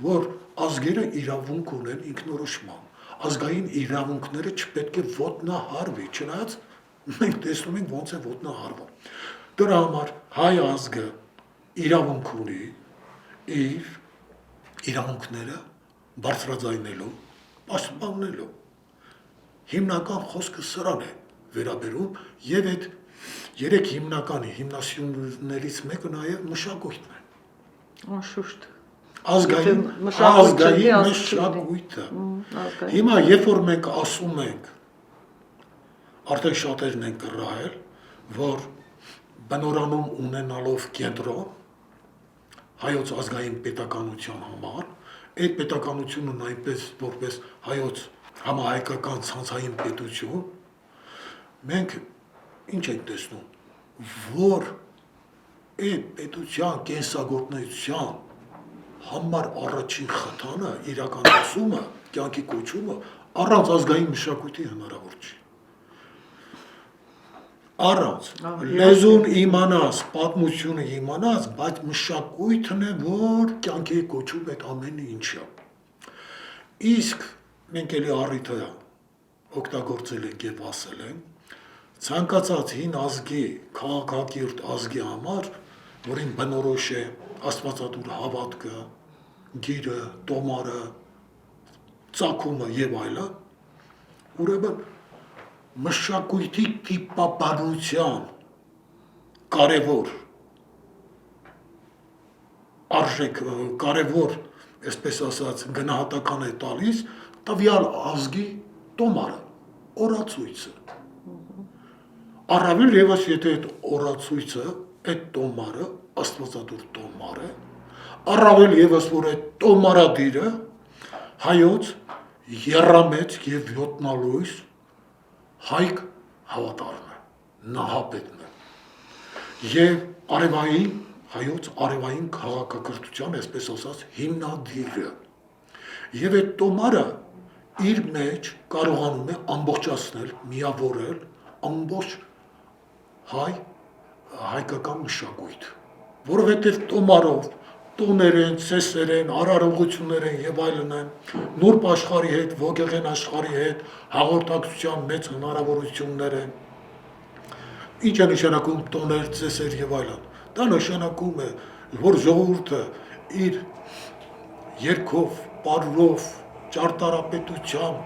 որ ազգերը իրավունք ունեն ինքնորոշման, ազգային իրավունքները չպետք է ոտնահարվի, չնայած մենք տեսնում ենք ոնց է ոտնահարվում։ Դրա համար հայ ազգը իրավունք ունի իր իրավունքները բարձրաձայնելու, պաշտպանելու։ Հիմնական խոսքը սրան է վերաբերում եւ այդ երեք հիմնական հիմնասյուներից մեկը նաեւ մշակույթն է։ Անշուշտ։ Ազգային մշակույթը։ Հիմա երբ որ մենք ասում ենք, արդեն շատերն են կռահել, որ բնորանում ունենալով կենտրոն հայոց ազգային պետականության համար, այդ պետականությունը նույնպես որպես հայոց համահայկական ցանցային պետություն, մենք ինչ ենք տեսնում, որ այդ պետության կենսագործունեության համար առաջին խթանը, իրականացումը, կյանքի կոչումը առանց ազգային մշակույթի հնարավոր չի։ Առանց լեզուն իմանաս, պատմությունը իմանաս, բայց մշակույթն է, որ կյանքի կոչում այդ ամեն ինչը։ Իսկ մենք էլի առիթը օգտագործել ենք եւ ասել ենք, ցանկացած հին ազգի, քաղաքակիրթ ազգի համար, որին բնորոշ է աստվածատուր հավատքը, գիրը, տոմարը, ծագումը եւ այլն, ուրեմն մշակույթի տիպաբանության կարևոր արժեք, կարևոր, այսպես ասած, գնահատական է տալիս տվյալ ազգի տոմարը, օրացույցը։ Առավել եւս եթե այդ օրացույցը, այդ տոմարը աստվածատուր տոմար է, առավել եւս որ այդ տոմարադիրը հայոց եռամեծ եւ յոթնալույս հայք հավատարն է, նահապետն է։ Եվ արևային հայոց արևային քաղաքակրթության, այսպես ասած, հիմնադիրը։ Եվ այդ տոմարը իր մեջ կարողանում է ամբողջացնել, միավորել ամբողջ հայկական մշակույթ, որովհետև տոմարով տոներ են, ծեսեր են, արարողություններ են եւ այլն են, նուրբ աշխարհի հետ, ոգեղեն աշխարհի հետ հաղորդակցության մեծ հնարավորություններ են։ Ինչ է նշանակում տոներ, ծեսեր եւ այլն։ Դա նշանակում է, որ ժողովուրդը իր երգով, պարով, ճարտարապետությամբ,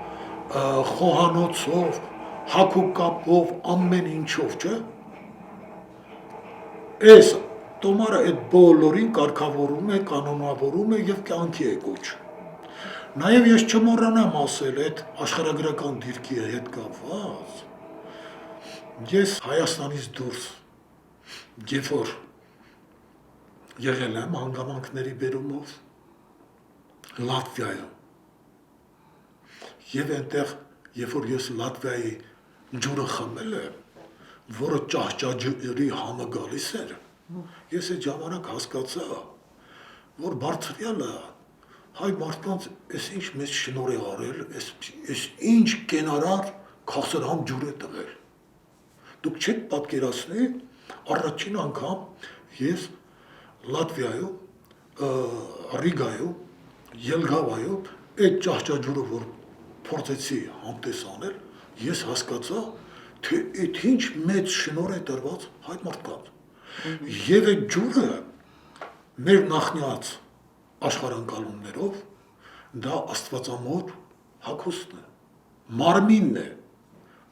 խոհանոցով, հագուկապով, ամեն ինչով, չէ՞։ Այս տոմարը այդ բոլորին կարգավորում է, կանոնավորում է եւ կյանքի է կոչում։ Նաեւ ես չմոռանամ ասել այդ աշխարհագրական դիրքի հետ կապված։ Ես Հայաստանից դուրս երբ որ եղել եմ հանգամանքների բերումով Լատվիայում եւ այնտեղ երբ որ ես Լատվիայի ջուրը խմել եմ, որը ճահճաջրի համը գալիս էր, ես այդ ժամանակ հասկացա, որ բարձրյալը հայ մարդկանց այս ինչ մեծ շնորհ է արել, այս ինչ կենարար քաղցրահամ ջուր է տվել։ Դուք չեք պատկերացնի, առաջին անգամ ես Լատվիայում, Ռիգայում, Ելգավայում այդ ճահճաջուրը որ փորձեցի համտես անել, ես հասկացա, թե այդ ինչ մեծ շնորհ է տրված հայ մարդկանց։ Եվ այդ ջուրը մեր նախնյաց աշխարհընկալումներով դա աստվածամոր հագուստն է, մարմինն է,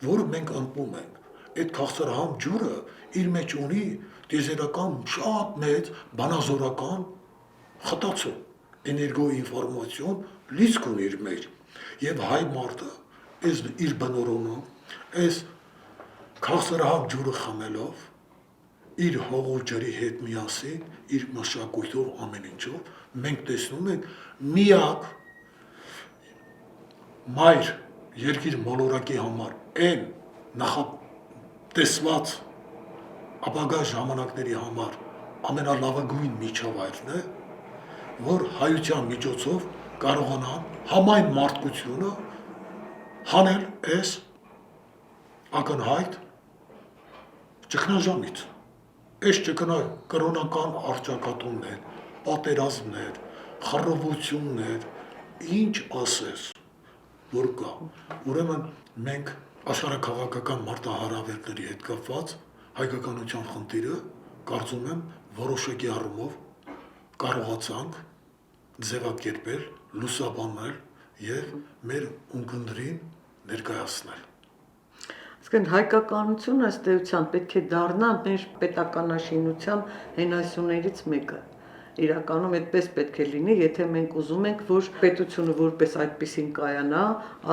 որը մենք ըմբում ենք։ Այդ քաղցրահամ ջուրը իր մեջ ունի տիեզերական շատ մեծ բանազորական խտացում, էներգոինֆորմացիոն լիցք ունի իր մեջ։ Եվ հայ մարդը այս իր բնորոնում, այս քաղցրահամ ջուրը խմելով, իր հողու ջրի հետ միասին, իր մշակույթով ամեն ինչով, մենք տեսնում ենք միակ մայր երկիր մոլորակի համար այն նախատեսված ապագա ժամանակների համար ամենալավագույն միջավայրն է, որ հայության միջոցով կարողանան համայն մարդկությունը հանել այս ակնհայտ ճգնաժամից։ Այս չկնա կրոնական արճակատումներ, պատերազմներ, խռովություններ, ինչ ասես, որ կա։ Ուրեմն մենք աշխարհաքաղաքական մարտահրավերների հետ կապված հայկականության խնդիրը կարծում եմ որոշակի առումով կարողացանք ձևակերպել, լուսաբանել եւ մեր ունկնդրին ներկայացնել։ Իսկեն հայկականությունը ըստ էության պետք է դառնա մեր պետականաշինության հենասյուներից մեկը։ Իրականում այդպես պետք է լինի, եթե մենք ուզում ենք, որ պետությունը որպես այդպեսին կայանա,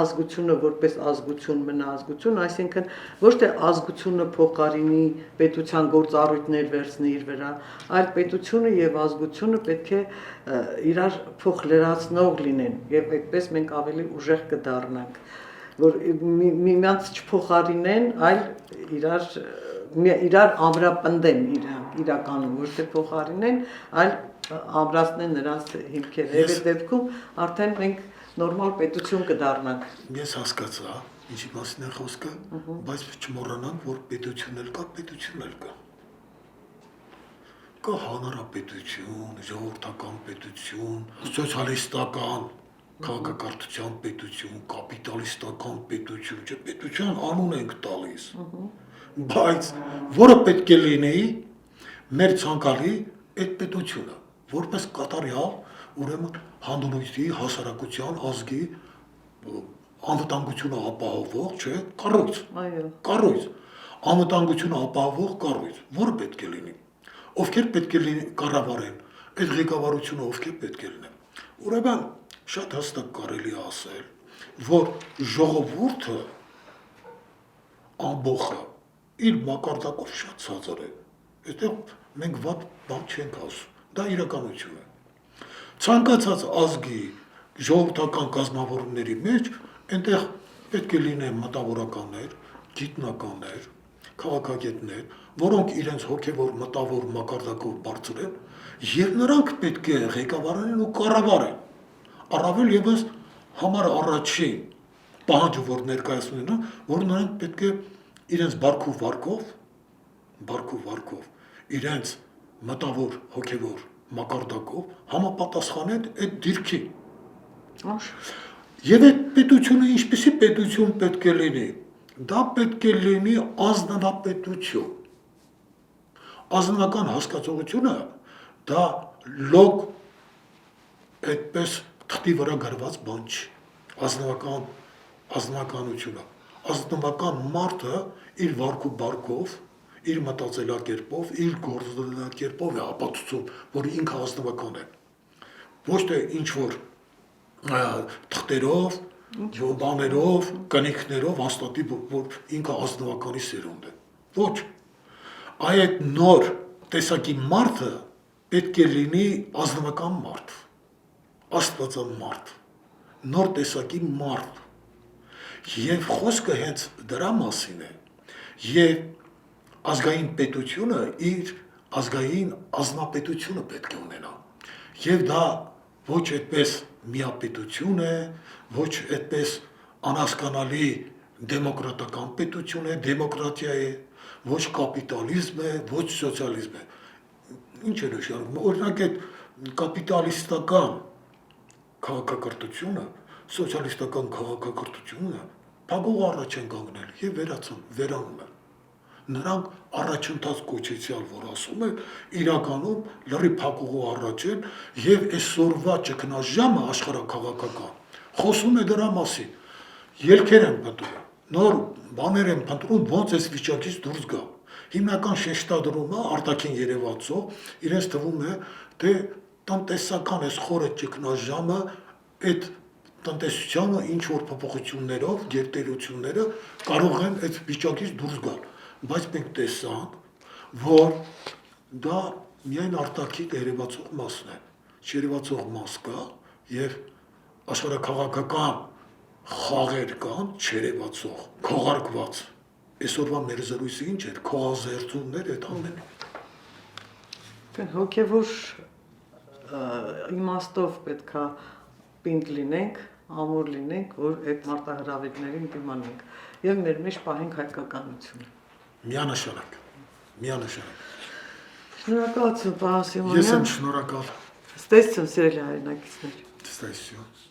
ազգությունը որպես ազգություն մնա ազգություն, այսինքն ոչ թե ազգությունը փոխարինի պետության գործառույթներ վերցնի իր վրա, այլ պետությունը եւ ազգությունը պետք է իրար փոխլրացնող լինեն եւ այդպես մենք ավելի ուժեղ կդառնանք, որ միմյանց չփոխարինեն, այլ իրար ամրապնդեն իրականում, ոչ թե փոխարինեն, այլ ամրացնեն նրանց հիմքերը։ Եվ այդ դեպքում արդեն մենք նորմալ պետություն կդառնանք։ Ես հասկացա, ինչի մասին է խոսքը, բայց չմոռանանք, որ պետություն էլ կա, պետություն էլ կա։ Կա հանրապետություն, ժողովրդական պետություն, սոցիալիստական քաղաքակրթության պետություն, կապիտալիստական պետություն, չէ, պետության անուն ենք տալիս։ Բայց որը պետք է լինի մեր ցանկալի այդ պետությունը, որպես կատարյալ, ուրեմն հանդունույթի, հասարակության, ազգի անվտանգությունը ապահովող, չէ, կառույց։ Այո։ Կառույց, անվտանգությունը ապահովող կառույց, որը պետք է լինի։ Ովքեր պետք է կառավարեն, այդ ղեկավարությունը ովքեր պետք է լինեն։ Ուրեմն շատ հստակ կարելի է ասել, որ ժողովուրդը ամբողջը իր մակարդակով շատ ցածր է։ Այդտեղ մենք վատ բան չենք ասում։ Դա իրականություն է։ Ցանկացած ազգի ժողովրդական կազմավորումների մեջ այնտեղ պետք է լինեն մտավորականներ, գիտնականներ, քաղաքագետներ, որոնք իրենց հոգևոր մտավոր մակարդակով բարձր են, եւ նրանք պետք է ղեկավարեն ու կառավարեն։ Առավել եւս համար առաջին պահանջը, որ ներկայացնում են, որ նրանք պետք է իրենց բարքու վարկով, իրենց մտավոր հոգևոր մակարդակով համապատասխանեն այդ դիրքին։ Եվ այդ պետությունը ինչպեսի պետություն պետք է լինի։ Դա պետք է լինի ազնվապետություն։ Ազնվական հասկացողությունը դա լոկ այդպես թղթի վրա գրված բան չի։ Ազնվականությունը։ Ազնվական մարդը իր վարքու բարկով, իր մտածելակերպով, իր գործելակերպով է ապացուցում, որ ինքը ազնվական է։ Ոչ թե ինչ որ թղթերով, բաներով, կնիքներով հաստատի, որ ինքը ազնվականի սերունդ է։ Ոչ։ Այդ նոր տեսակի մարդը պետք է լինի ազնվական մարդ, աստվածամարդ, նոր տեսակի մարդ։ Եվ խոսքը հենց դրա մասին է, եւ ազգային պետությունը իր ազգային ազնվապետությունը պետք է ունենա։ Եվ դա ոչ այդպես միապետություն է, ոչ այդպես անհասկանալի դեմոկրատական պետություն է, դեմոկրատիա է, ոչ կապիտալիզմ է, ոչ սոցիալիզմ է։ Ինչ է նշանակում։ Օրինակ այդ կապիտալիստական քաղաքակրթությունը, սոցիալիստական քաղաքակրթությունը փակող առաջ են կանգնել եւ վերանում են։ Նրանք առաջընթաց կոչեցյալ, որ ասում են, իրականում լրի փակողու առաջ են եւ այսօրվա ճգնաժամը աշխարհաքաղաքական խոսում է դրա մասին։ Ելքեր են փնտրում, նոր բաներ են փնտրում, ոնց այս վիճակից դուրս գա։ Հիմնական շեշտադրումը արտաքին երևացող իրենց թվում է, թե տնտեսական այս խորը ճգնաժամը այդ տնտեսությանը ինչ որ փոփոխություններով, գերտերությունները կարող են այդ վիճակից դուրս գալ, բայց մենք տեսանք, որ դա միայն արտաքին երևացող մասն է, չերևացող մաս կա եւ աշխարհաքաղաքական խաղեր կան, չերևացող, քողարկված։ Այսօրվա մեր զրույցը ինչ էր, քողազերծումներ այդ ամենը։ Հոգևոր իմաստով պետքա պինդ լինենք, ամուր լինենք, որ այդ մարտահրավերներին դիմանենք եւ մեր մեջ պահենք հայկականությունը։ Միանշանակ։ Շնորհակալություն, պարոն Ես Սիմոնյան։ եմ շնորհակալ։ Ստեսություն, սիրելի հայրենակիցներ։ Ստեսություն։